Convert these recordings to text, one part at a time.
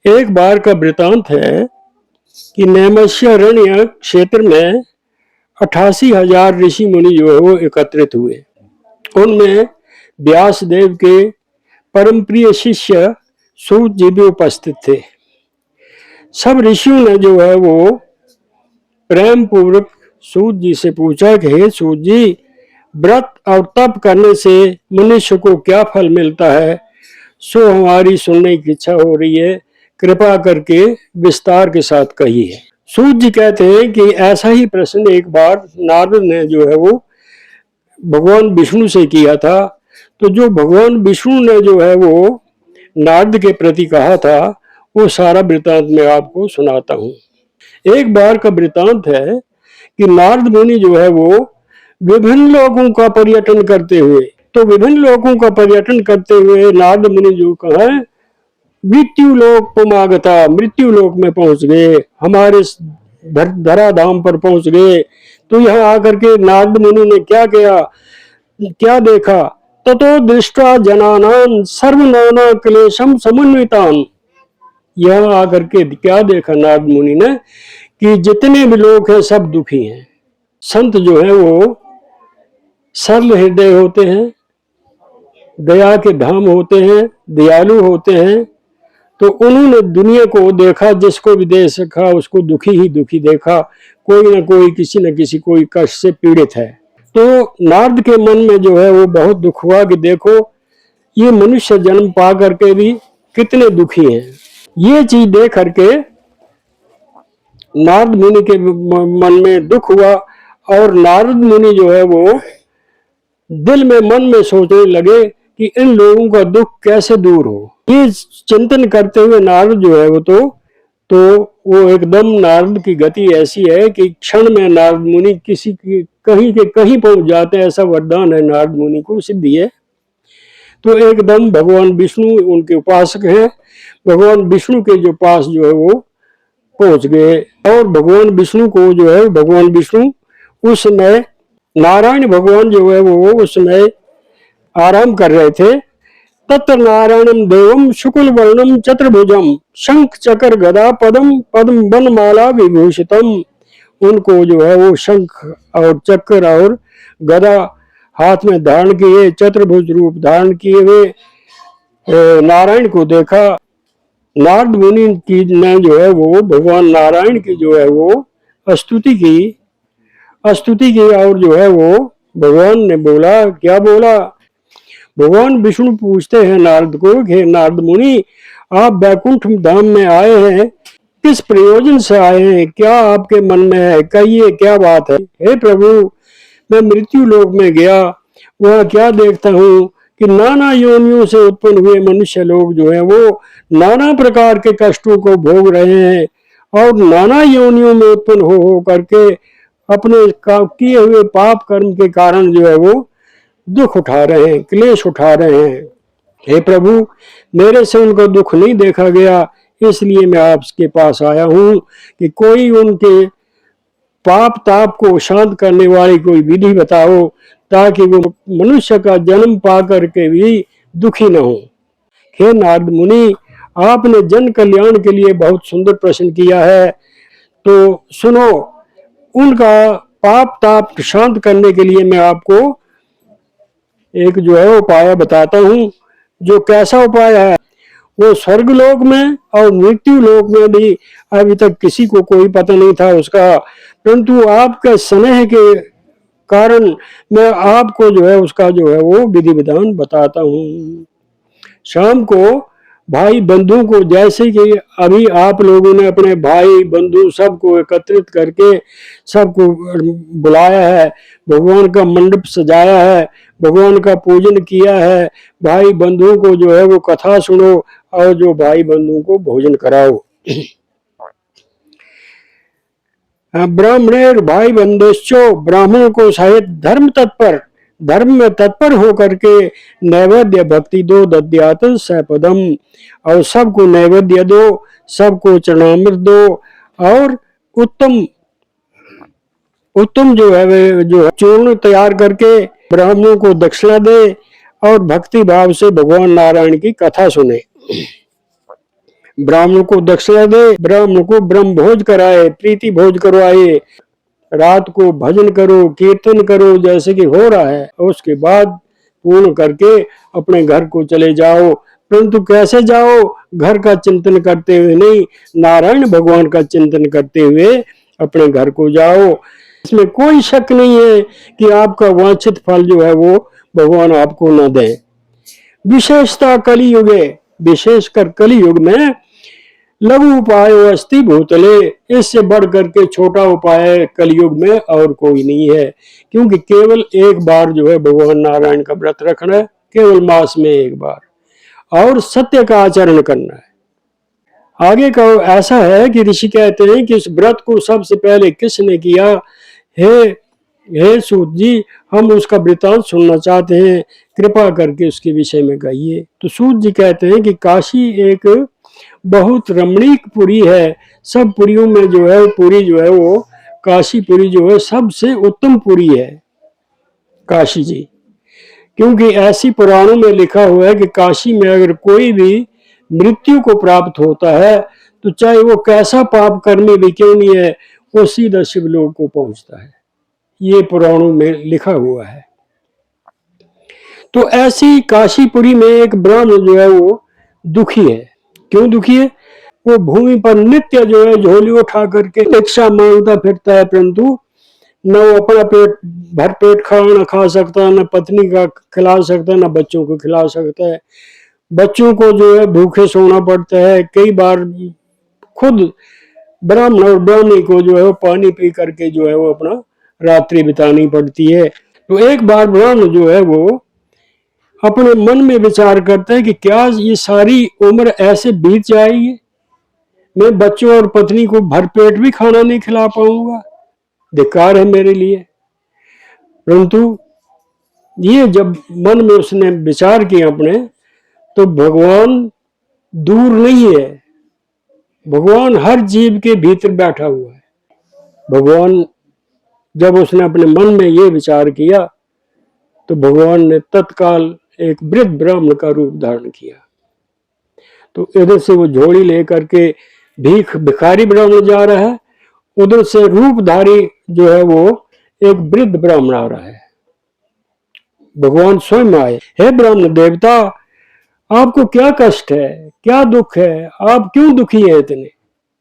एक बार का वृतांत है कि नैमिषारण्य क्षेत्र में 88,000 ऋषि मुनि जो है वो एकत्रित हुए। उनमें व्यास देव के परम प्रिय शिष्य सूत जी भी उपस्थित थे। सब ऋषियों ने जो है वो प्रेम पूर्वक सूत जी से पूछा कि हे सूत जी, व्रत और तप करने से मनुष्य को क्या फल मिलता है, सो हमारी सुनने की इच्छा हो रही है, कृपा करके विस्तार के साथ कहिए। सूत जी कहते हैं कि ऐसा ही प्रश्न एक बार नारद ने जो है वो भगवान विष्णु से किया था। तो जो भगवान विष्णु ने जो है वो नारद के प्रति कहा था, वो सारा वृतांत मैं आपको सुनाता हूँ। एक बार का वृतांत है कि नारद मुनि जो है वो विभिन्न लोगों का पर्यटन करते हुए नारद मुनि जो कहा मृत्यु लोक पुमागता, मृत्यु लोक में पहुंच गए, हमारे धराधाम पर पहुंच गए। तो यहाँ आकर के नारद मुनि ने क्या किया, क्या देखा, ततो दृष्टा जनानां सर्वनाना क्लेशम समन्वितान। यहाँ आकर के क्या देखा नारद मुनि ने कि जितने भी लोग हैं सब दुखी हैं। संत जो है वो सरल हृदय होते हैं, दया के धाम होते हैं, दयालु होते हैं। तो उन्होंने दुनिया को देखा, जिसको भी देख सका उसको दुखी ही दुखी देखा, कोई ना कोई किसी न किसी कोई कष्ट से पीड़ित है। तो नारद के मन में जो है वो बहुत दुख हुआ कि देखो ये मनुष्य जन्म पा करके भी कितने दुखी हैं। ये चीज देख करके नारद मुनि के मन में दुख हुआ और नारद मुनि जो है वो दिल में मन में सोचने लगे कि इन लोगों का दुख कैसे दूर हो। ये चिंतन करते हुए नारद जो है वो तो वो एकदम नारद की गति ऐसी है कि क्षण में नारद मुनि किसी की कहीं के कहीं पहुंच जाते हैं। ऐसा वरदान है नारद मुनि को, सिद्धि है। तो एकदम भगवान विष्णु उनके उपासक हैं, भगवान विष्णु के जो पास जो है वो पहुंच गए। और भगवान विष्णु को जो है भगवान विष्णु उस समय नारायण भगवान जो है वो उस समय आराम कर रहे थे। तत्र नारायणम देवम शुक्ल वर्णम चतुर्भुजम शंख चक्र गदा पदम पद्म वनमाला विभूषितम। उनको जो है वो शंख और चक्र और गदा हाथ में धारण किए, चतुर्भुज रूप धारण किए हुए नारायण को देखा। नारद मुनि की ने जो है वो भगवान नारायण की जो है वो स्तुति की और जो है वो भगवान ने बोला, क्या बोला, भगवान विष्णु पूछते हैं नारद को, हे नारद मुनि, आप वैकुंठ धाम में आए हैं, किस प्रयोजन से आए हैं, क्या आपके मन में है, कहिए क्या बात है। हे प्रभु, मैं मृत्यु लोक में गया, वहाँ क्या देखता हूँ कि नाना योनियों से उत्पन्न हुए मनुष्य लोग जो है वो नाना प्रकार के कष्टों को भोग रहे हैं और नाना योनियों में उत्पन्न हो करके अपने किए हुए पाप कर्म के कारण जो है वो दुख उठा रहे हैं, क्लेश उठा रहे हैं। हे प्रभु, मेरे से उनका दुख नहीं देखा गया, इसलिए मैं आपके पास आया हूँ कि कोई उनके पाप ताप को शांत करने वाली कोई विधि बताओ, ताकि वो मनुष्य का जन्म पा करके भी दुखी न हो। हे नारद मुनि, आपने जन कल्याण के लिए बहुत सुंदर प्रश्न किया है, तो सुनो, उनका पाप ताप शांत करने के लिए मैं आपको एक जो है उपाय बताता हूँ। जो कैसा उपाय है, वो स्वर्ग लोक में और मृत्यु लोक में भी अभी तक किसी को कोई पता नहीं था उसका, परंतु आपके स्नेह के कारण मैं आपको जो है उसका जो है वो विधि विधान बताता हूँ। शाम को भाई बंधु को, जैसे कि अभी आप लोगों ने अपने भाई बंधु सबको एकत्रित करके सबको बुलाया है, भगवान का मंडप सजाया है, भगवान का पूजन किया है, भाई बंधुओं को जो है वो कथा सुनो और जो भाई बंधुओं को भोजन कराओ। ब्राह्मणेर भाई बंधुश्चो, ब्राह्मणों को सहित धर्म में तत्पर होकर के नैवेद्य भक्ति दो दद्यात सपदम, और सबको नैवेद्य दो, सबको चरणामृत दो और उत्तम जो है जो चूर्ण तैयार करके ब्राह्मणों को दक्षिणा दे और भक्ति भाव से भगवान नारायण की कथा सुने। ब्राह्मण को दक्षिणा दे, ब्राह्मण को ब्रह्म भोज कराए, प्रीति भोज करवाए, रात को भजन करो, कीर्तन करो जैसे कि हो रहा है, और उसके बाद पूर्ण करके अपने घर को चले जाओ। परंतु कैसे जाओ? घर का चिंतन करते हुए नहीं, नारायण भगवान का चिंतन करते हुए अपने घर को जाओ। इसमें कोई शक नहीं है कि आपका वांछित फल जो है वो भगवान आपको न दे। विशेषता कलियुग है, विशेषकर कलियुग में लघु उपाय अस्ति भूतले, इससे बढ़ करके छोटा उपाय कलयुग में और कोई नहीं है। क्योंकि केवल एक बार जो है भगवान नारायण का व्रत रखना है, केवल मास में एक बार, और सत्य का आचरण करना है। आगे का ऐसा है कि ऋषि कहते हैं कि इस व्रत को सबसे पहले किसने किया? हे सूत जी, हम उसका वृतांत सुनना चाहते हैं, कृपा करके उसके विषय में कहिए। तो सूत जी कहते हैं कि काशी एक बहुत रमणीक पुरी है। सब पुरियों में जो है पुरी जो है वो काशीपुरी जो है सबसे उत्तम पुरी है काशी जी। क्योंकि ऐसी पुराणों में लिखा हुआ है कि काशी में अगर कोई भी मृत्यु को प्राप्त होता है तो चाहे वो कैसा पाप कर्मी भी क्यों नहीं है, वो सीधा शिवलोक को पहुंचता है। ये पुराणों में लिखा हुआ है। तो ऐसी काशीपुरी में एक ब्राह्मण जो है वो दुखी है। क्यों दुखी है? वो भूमि पर नित्य जो है झोली उठा करके भिक्षा मांगता फिरता है, परंतु न वो अपना पेट भर पेट खाना खा सकता, न पत्नी का खिला सकता, न बच्चों को खिला सकता है। बच्चों को जो है भूखे सोना पड़ता है। कई बार खुद ब्राह्मण और ब्राह्मणी को जो है वो पानी पी करके जो है वो अपना रात्रि बितानी पड़ती है। तो एक बार ब्राह्मण जो है वो अपने मन में विचार करता है कि क्या ये सारी उम्र ऐसे बीत जाएगी, मैं बच्चों और पत्नी को भरपेट भी खाना नहीं खिला पाऊंगा, धिक्कार है मेरे लिए। परंतु ये जब मन में उसने विचार किया अपने, तो भगवान दूर नहीं है, भगवान हर जीव के भीतर बैठा हुआ है। भगवान जब उसने अपने मन में ये विचार किया तो भगवान ने तत्काल एक वृद्ध ब्राह्मण का रूप धारण किया। तो इधर से वो झोली लेकर के भिखारी ब्राह्मण जा रहा है, उधर से रूपधारी जो है वो एक वृद्ध ब्राह्मण आ रहा है। भगवान स्वयं आए। हे ब्राह्मण देवता, आपको क्या कष्ट है, क्या दुख है, आप क्यों दुखी है इतने?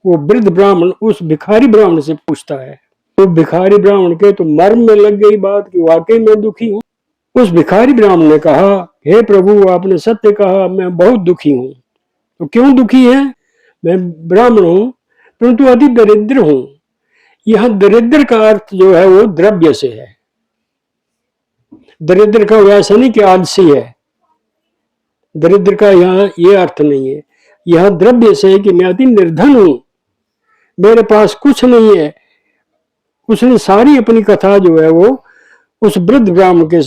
वो वृद्ध ब्राह्मण उस भिखारी ब्राह्मण से पूछता है। तो भिखारी ब्राह्मण के तो मर्म में लग गई बात कि वाकई मैं दुखी हूं। उस भिखारी ब्राह्मण ने कहा, हे प्रभु, आपने सत्य कहा, मैं बहुत दुखी हूं। तो क्यों दुखी है? मैं ब्राह्मण हूं, परंतु अति दरिद्र हूं। यह दरिद्र का अर्थ जो है वो द्रव्य से है। दरिद्र का वैसा नहीं कि आलसी है, दरिद्र का यहाँ ये अर्थ नहीं है। यह द्रव्य से है कि मैं अति निर्धन हूं, मेरे पास कुछ नहीं है। उसने सारी अपनी कथा जो है वो उस वृद्ध ब्राह्मण के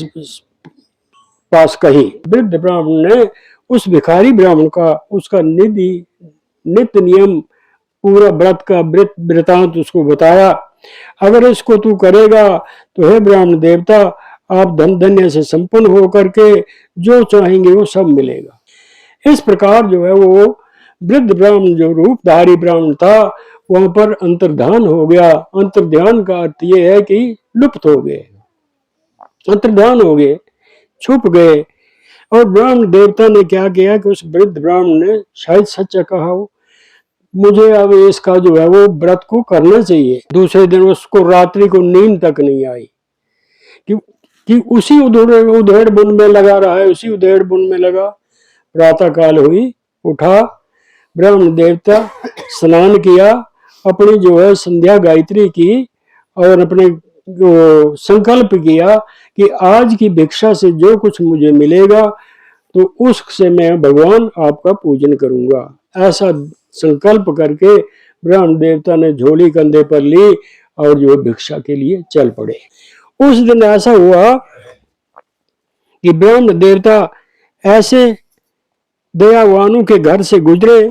पास कही। वृद्ध ब्राह्मण ने उस भिखारी ब्राह्मण का उसका नित्य नियम पूरा व्रत का वृतांत उसको बताया। अगर इसको तू करेगा तो हे ब्राह्मण देवता, आप धन धन्य से संपन्न होकर के जो चाहेंगे वो सब मिलेगा। इस प्रकार जो है वो वृद्ध ब्राह्मण जो रूपधारी ब्राह्मण था वहां पर अंतर्धान हो गया। अंतर्ध्यान का अर्थ ये है कि लुप्त हो गए, अंतर्धान हो गए, छुप गए। और ब्राह्मण देवता ने क्या किया कि उस वृद्ध ब्राह्मण ने शायद सच्चा कहा हो, मुझे अब इसका जो है वो व्रत को करना चाहिए। दूसरे दिन उसको रात्रि को नींद तक नहीं आई कि उसी उधेड़ बुन में लगा रहा है, उसी उधेड़ बुन में लगा। प्रातः काल हुई, उठा ब्राह्मण देवता, स्नान किया, अपनी जो है संध्या गायत्री की और अपने संकल्प किया कि आज की भिक्षा से जो कुछ मुझे मिलेगा तो उससे मैं भगवान आपका पूजन करूंगा। ऐसा संकल्प करके ब्राह्मण देवता ने झोली कंधे पर ली और जो भिक्षा के लिए चल पड़े। उस दिन ऐसा हुआ कि ब्राह्मण देवता ऐसे दयावानों के घर से गुजरे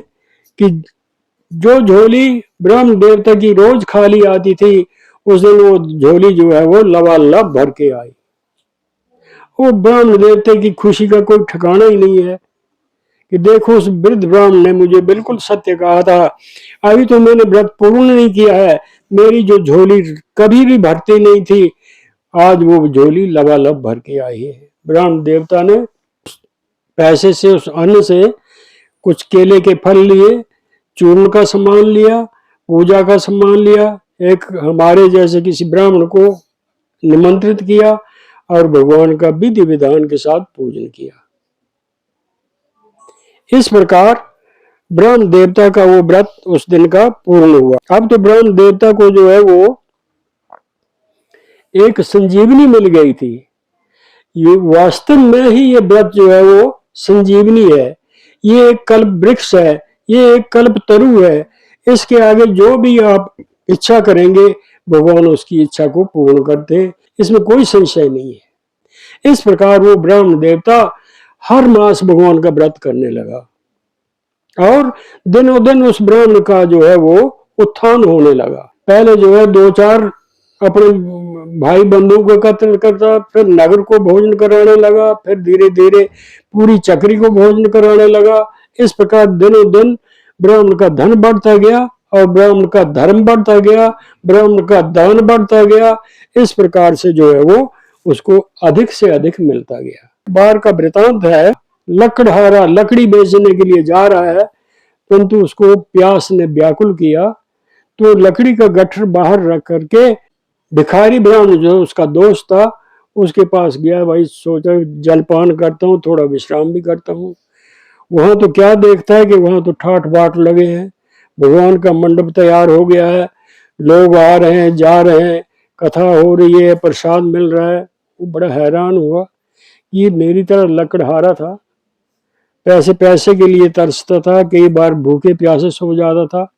कि जो झोली ब्रह्म देवता की रोज खाली आती थी, उस दिन वो झोली जो है वो लबालब भर के आई। वो ब्रह्म देवता की खुशी का कोई ठिकाना ही नहीं है कि देखो उस वृद्ध ब्राह्मण ने मुझे बिल्कुल सत्य कहा था, अभी तो मैंने व्रत पूर्ण नहीं किया है, मेरी जो झोली कभी भी भरती नहीं थी, आज वो झोली लबालब भर के आई है। ब्राह्मण देवता ने पैसे से, उस अन्न से कुछ केले के फल लिए, चूर्ण का सामान लिया, पूजा का सामान लिया, एक हमारे जैसे किसी ब्राह्मण को निमंत्रित किया और भगवान का विधि विधान के साथ पूजन किया। इस प्रकार ब्रह्म देवता का वो व्रत उस दिन का पूर्ण हुआ। अब तो ब्रह्म देवता को जो है वो एक संजीवनी मिल गई थी। ये वास्तव में ही ये व्रत जो है वो संजीवनी है, ये एक कल्प वृक्ष है, ये एक कल्प तरु है। इसके आगे जो भी आप इच्छा करेंगे भगवान उसकी इच्छा को पूर्ण करते, इसमें कोई संशय नहीं है। इस प्रकार वो ब्रह्म देवता हर मास भगवान का व्रत करने लगा और दिनों दिन उस ब्राह्मण का जो है वो उत्थान होने लगा। पहले जो है 2-4 अपने भाई बंधुओं को एकत्र करता, फिर नगर को भोजन कराने लगा, फिर धीरे धीरे पूरी चक्री को भोजन कराने लगा। इस प्रकार दिनों दिन ब्राह्मण का धन बढ़ता गया और ब्राह्मण का धर्म बढ़ता गया, ब्राह्मण का दान बढ़ता गया। इस प्रकार से जो है वो उसको अधिक से अधिक मिलता गया। बार का वृतांत है, लकड़हारा लकड़ी बेचने के लिए जा रहा है, परंतु उसको प्यास ने व्याकुल किया, तो लकड़ी का गट्ठर बाहर रख करके भिखारी ब्राह्मण जो उसका दोस्त था उसके पास गया। भाई सोचा जलपान करता हूँ, थोड़ा विश्राम भी करता हूँ। वहां तो क्या देखता है कि वहां तो ठाट बाट लगे हैं, भगवान का मंडप तैयार हो गया है, लोग आ रहे हैं जा रहे हैं, कथा हो रही है, प्रसाद मिल रहा है। वो बड़ा हैरान हुआ, ये मेरी तरह लकड़हारा था, पैसे पैसे के लिए तरसता था, कई बार भूखे प्यासे सो जाता था,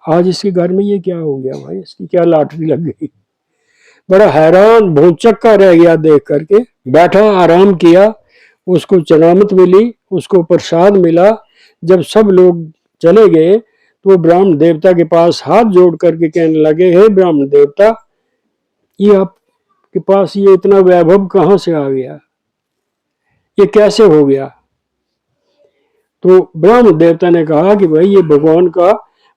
आज इसके घर में ये क्या हो गया, भाई इसकी क्या लॉटरी लग गई। बड़ा हैरान भौचक्का रह गया देख करके, बैठा आराम किया, उसको चनामत मिली, उसको प्रसाद मिला। जब सब लोग चले गए तो ब्राह्मण देवता के पास हाथ जोड़ करके कहने लगे, हे ब्राह्मण देवता, ये आपके पास ये इतना वैभव कहाँ से आ गया, ये कैसे हो गया। तो ब्राह्मण देवता ने कहा कि भाई ये भगवान का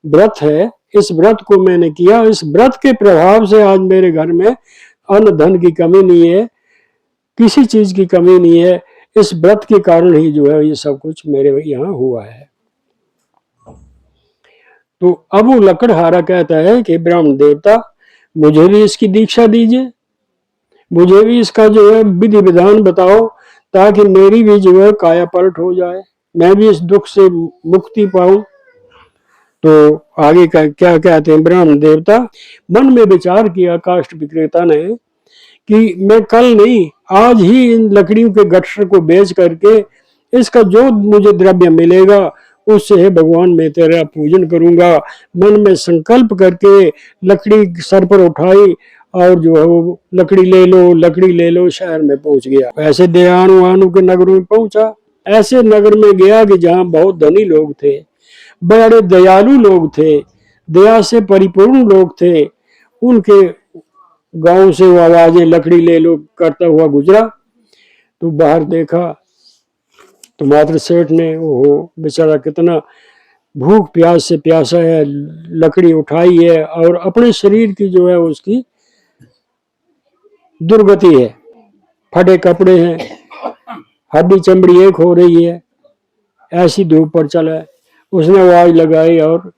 व्रत है, इस व्रत को मैंने किया, इस व्रत के प्रभाव से आज मेरे घर में अन्न धन की कमी नहीं है, किसी चीज की कमी नहीं है। इस व्रत के कारण ही जो है ये सब कुछ मेरे यहाँ हुआ है। तो अब वो लकड़हारा कहता है कि ब्राह्मण देवता मुझे भी इसकी दीक्षा दीजिए, मुझे भी इसका जो है विधि विधान बताओ, ताकि मेरी भी जो है काया पलट हो जाए, मैं भी इस दुख से मुक्ति पाऊं। तो आगे का क्या कहते हैं ब्राह्मण देवता, मन में विचार किया काष्ठ विक्रेता ने कि मैं कल नहीं आज ही इन लकड़ियों के गट्ठर को बेच करके इसका जो मुझे द्रव्य मिलेगा उससे है भगवान मैं तेरा पूजन करूंगा। मन में संकल्प करके लकड़ी सर पर उठाई और जो है वो लकड़ी ले लो शहर में पहुंच गया। ऐसे दयानु के नगर में पहुंचा, ऐसे नगर में गया कि जहां बहुत धनी लोग थे, बड़े दयालु लोग थे, दया से परिपूर्ण लोग थे। उनके गांव से वो आवाजें लकड़ी ले लो करता हुआ गुजरा, तो बाहर देखा तो मात्र सेठ ने, ओहो बेचारा कितना भूख प्यास से प्यासा है, लकड़ी उठाई है और अपने शरीर की जो है उसकी दुर्गति है, फटे कपड़े हैं, हड्डी चमड़ी एक हो रही है, ऐसी धूप पर चला है। उसने आवाज लगाई और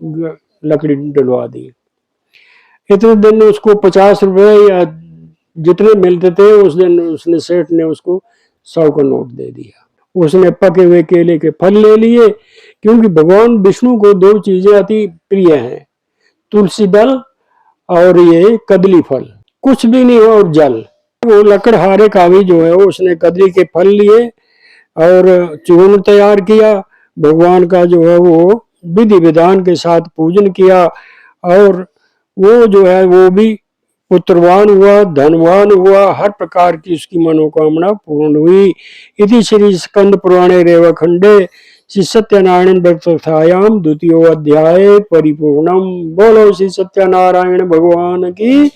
लकड़ी डलवा दी। इतने दिन उसको 50 रुपए या जितने मिलते थे उस दिन उसने सेठ ने उसको 100 का नोट दे दिया। उसने पके हुए केले के फल ले लिए, क्योंकि भगवान विष्णु को 2 चीजें अति प्रिय हैं, तुलसी दल और ये कदली फल, कुछ भी नहीं हो और जल। वो लकड़हारे का भी जो है उसने कदली के फल लिए और चूर्ण तैयार किया, भगवान का जो है वो विधि विधान के साथ पूजन किया और वो जो है वो भी पुत्रवान हुआ, धनवान हुआ, हर प्रकार की उसकी मनोकामना पूर्ण हुई। इति श्री स्कंद पुराणे रेवखंडे श्री सत्यनारायण व्रतकथायाम 2य अध्याय परिपूर्णम। बोलो श्री सत्यनारायण भगवान की।